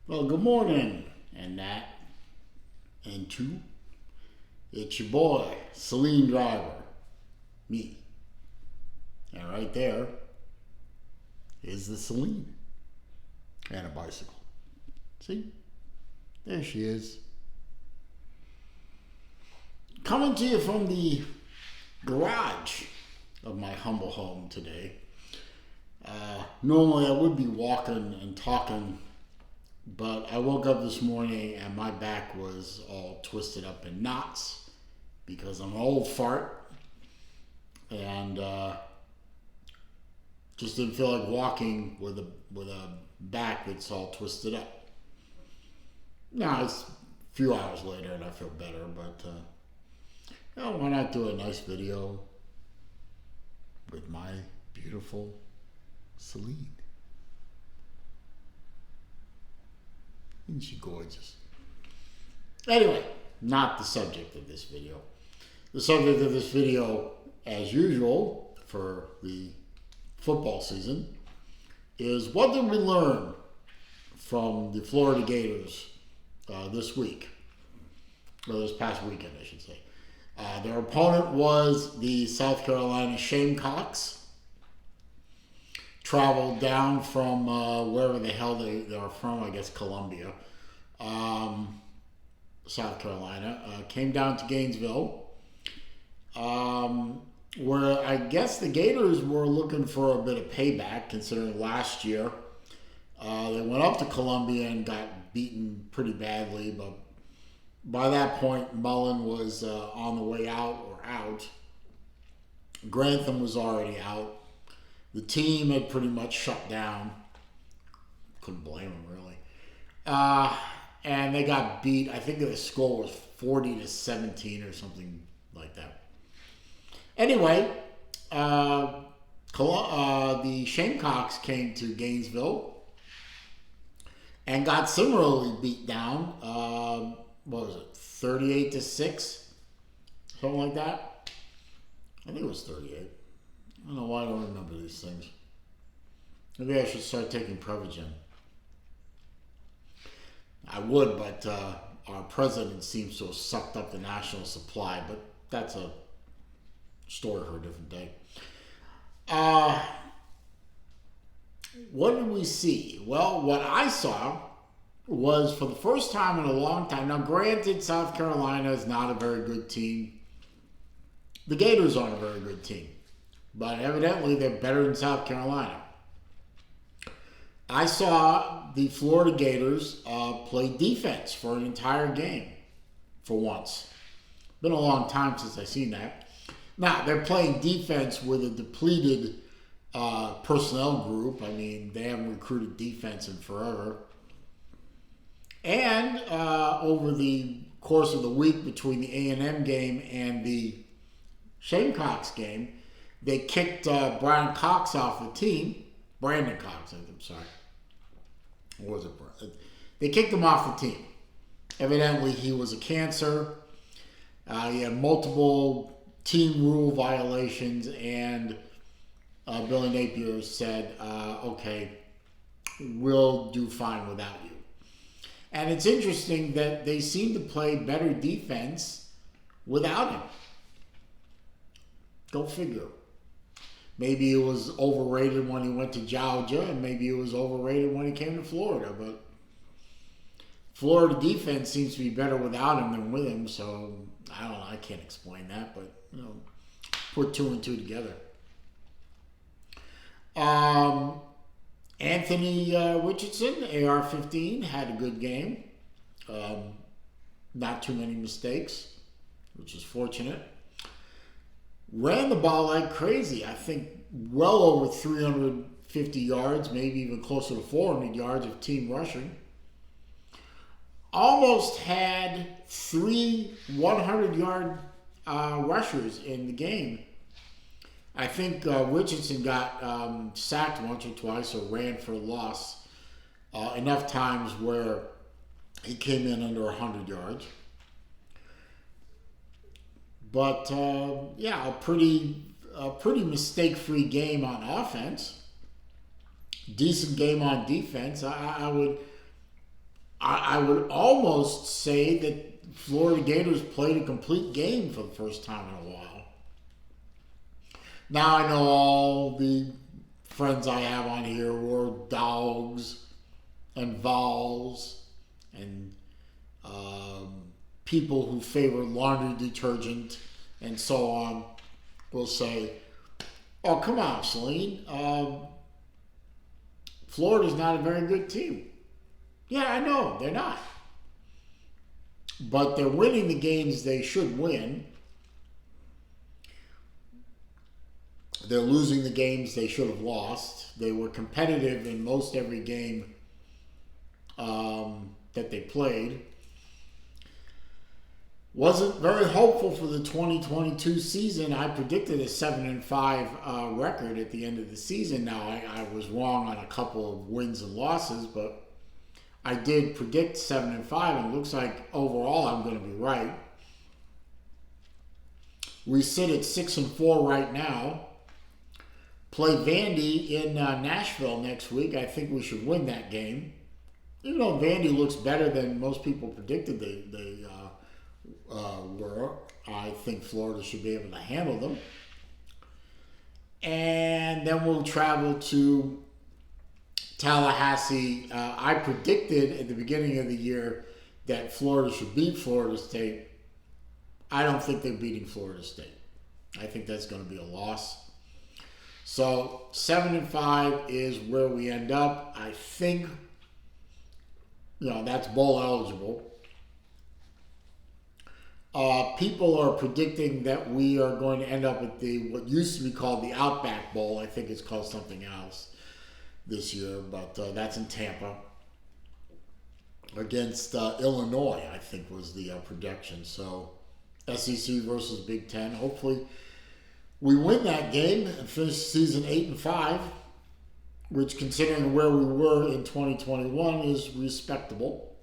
Well, good morning, and that, and two. It's your boy, Celine Driver, me. And right there is the Celine and a bicycle. See? There she is. Coming to you from the garage of my humble home today. Normally I would be walking and talking, but I woke up this morning and my back was all twisted up in knots because I'm an old fart and just didn't feel like walking with a back that's all twisted up. Now it's a few hours later and I feel better, but why not do a nice video with my beautiful Celine? Isn't she gorgeous? Anyway, not the subject of this video. The subject of this video, as usual, for the football season, is what did we learn from the Florida Gators this week? Or this past weekend, I should say. Their opponent was the South Carolina Shamecocks. Traveled down from wherever the hell they are from, I guess Columbia, South Carolina. Came down to Gainesville, where I guess the Gators were looking for a bit of payback, considering last year they went up to Columbia and got beaten pretty badly, but by that point, Mullen was on the way out or out. Grantham was already out. The team had pretty much shut down. Couldn't blame them, really. And they got beat. I think the score was 40-17 or something like that. Anyway, the Shamecocks came to Gainesville and got similarly beat down. What was it, 38-6? Something like that? I think it was 38. I don't know why I don't remember these things. Maybe I should start taking Prevagen. I would, but our president seems to have sucked up the national supply, but that's a story for a different day. What did we see? Well, what I saw was, for the first time in a long time, now granted, South Carolina is not a very good team. The Gators aren't a very good team. But evidently they're better than South Carolina. I saw the Florida Gators play defense for an entire game, for once. Been a long time since I've seen that. Now, they're playing defense with a depleted personnel group. I mean, they haven't recruited defense in forever. And over the course of the week between the A&M game and the Shamecocks game, they kicked Brandon Cox off the team. Brandon Cox, I'm sorry. Or was it Brandon? They kicked him off the team. Evidently, he was a cancer. He had multiple team rule violations, and Billy Napier said, okay, we'll do fine without you. And it's interesting that they seem to play better defense without him. Go figure. Maybe it was overrated when he went to Georgia, and maybe it was overrated when he came to Florida. But Florida defense seems to be better without him than with him. So I don't know. I can't explain that, but put two and two together. Anthony Richardson, AR-15, had a good game. Not too many mistakes, which is fortunate. Ran the ball like crazy. I think well over 350 yards, maybe even closer to 400 yards of team rushing. Almost had 3 100-yard rushers in the game. I think Richardson got sacked once or twice or ran for a loss enough times where he came in under 100 yards. But a pretty mistake-free game on offense. Decent game on defense. I would I would almost say that Florida Gators played a complete game for the first time in a while. Now I know all the friends I have on here were dogs and vols and people who favor laundry detergent and so on will say, oh, come on, Celine. Florida's not a very good team. Yeah, I know, they're not. But they're winning the games they should win. They're losing the games they should have lost. They were competitive in most every game that they played. Wasn't very hopeful for the 2022 season. I predicted a 7-5 record at the end of the season. Now, I was wrong on a couple of wins and losses, but I did predict 7-5, and it looks like overall I'm going to be right. We sit at 6-4 right now. Play Vandy in Nashville next week. I think we should win that game. Even though Vandy looks better than most people predicted they were, I think Florida should be able to handle them. And then we'll travel to Tallahassee. I predicted at the beginning of the year that Florida should beat Florida State. I don't think they're beating Florida State. I think that's going to be a loss. So 7-5 is where we end up. I think, that's bowl eligible. People are predicting that we are going to end up at what used to be called the Outback Bowl. I think it's called something else this year, but that's in Tampa against Illinois, I think was the projection. So SEC versus Big Ten. Hopefully we win that game and finish the season 8-5, which, considering where we were in 2021, is respectable.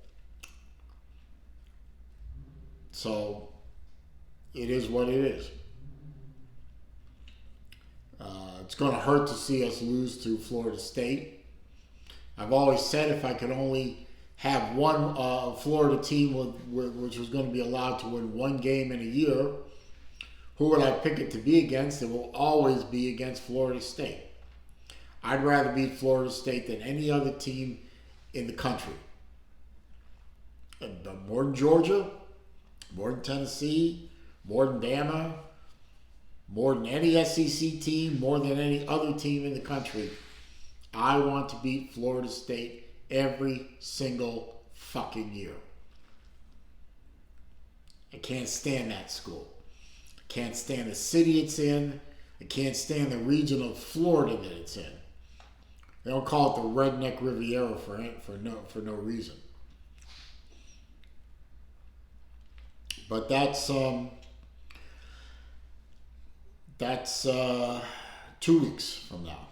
So it is what it is. It's going to hurt to see us lose to Florida State. I've always said if I could only have one Florida team which was going to be allowed to win one game in a year, who would I pick it to be against? It will always be against Florida State. I'd rather beat Florida State than any other team in the country. More than Georgia, more than Tennessee, more than Bama, more than any SEC team, more than any other team in the country. I want to beat Florida State every single fucking year. I can't stand that school. I can't stand the city it's in. I can't stand the region of Florida that it's in. They don't call it the Redneck Riviera for no reason. But that's 2 weeks from now.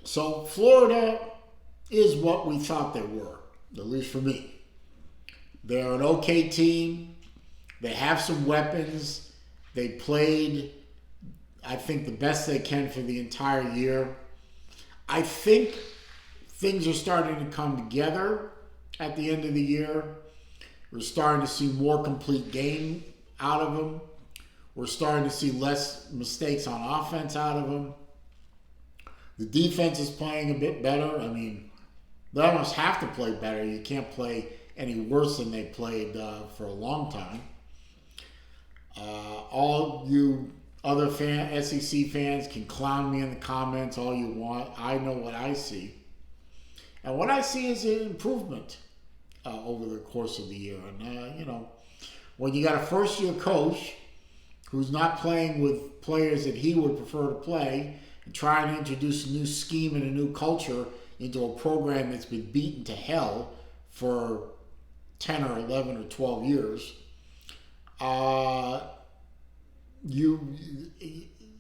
So Florida is what we thought they were, at least for me. They're an okay team. They have some weapons. They played, I think, the best they can for the entire year. I think things are starting to come together at the end of the year. We're starting to see more complete game out of them. We're starting to see less mistakes on offense out of them. The defense is playing a bit better. I mean, they almost have to play better. You can't play any worse than they played for a long time. All you other SEC fans can clown me in the comments all you want. I know what I see. And what I see is an improvement over the course of the year. And, when you got a first-year coach who's not playing with players that he would prefer to play and trying to introduce a new scheme and a new culture into a program that's been beaten to hell for 10 or 11 or 12 years,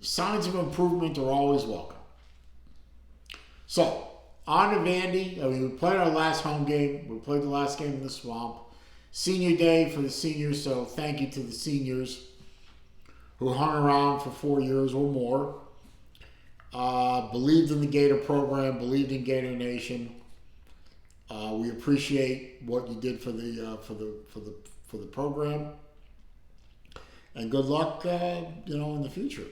signs of improvement are always welcome. So, on to Vandy. We played our last home game. We played the last game in the Swamp. Senior day for the seniors, so thank you to the seniors who hung around for 4 years or more. Believed in the Gator program, believed in Gator Nation. We appreciate what you did for the program, and good luck, in the future.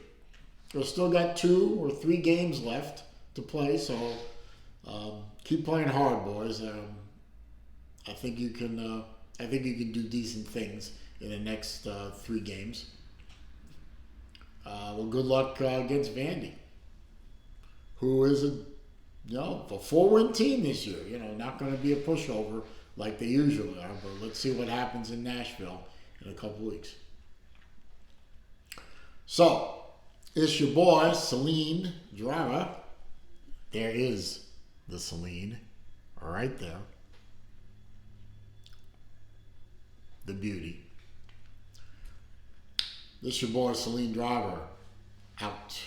We've still got 2 or 3 games left to play, so keep playing hard, boys. I think you can. I think you can do decent things in the next 3 games. Well, good luck against Vandy, who is a 4-win team this year. Not going to be a pushover like they usually are, but let's see what happens in Nashville in a couple weeks. So, it's your boy, Celine Driver. There is the Celine right there. The beauty. This your boy, Celine Driver, out.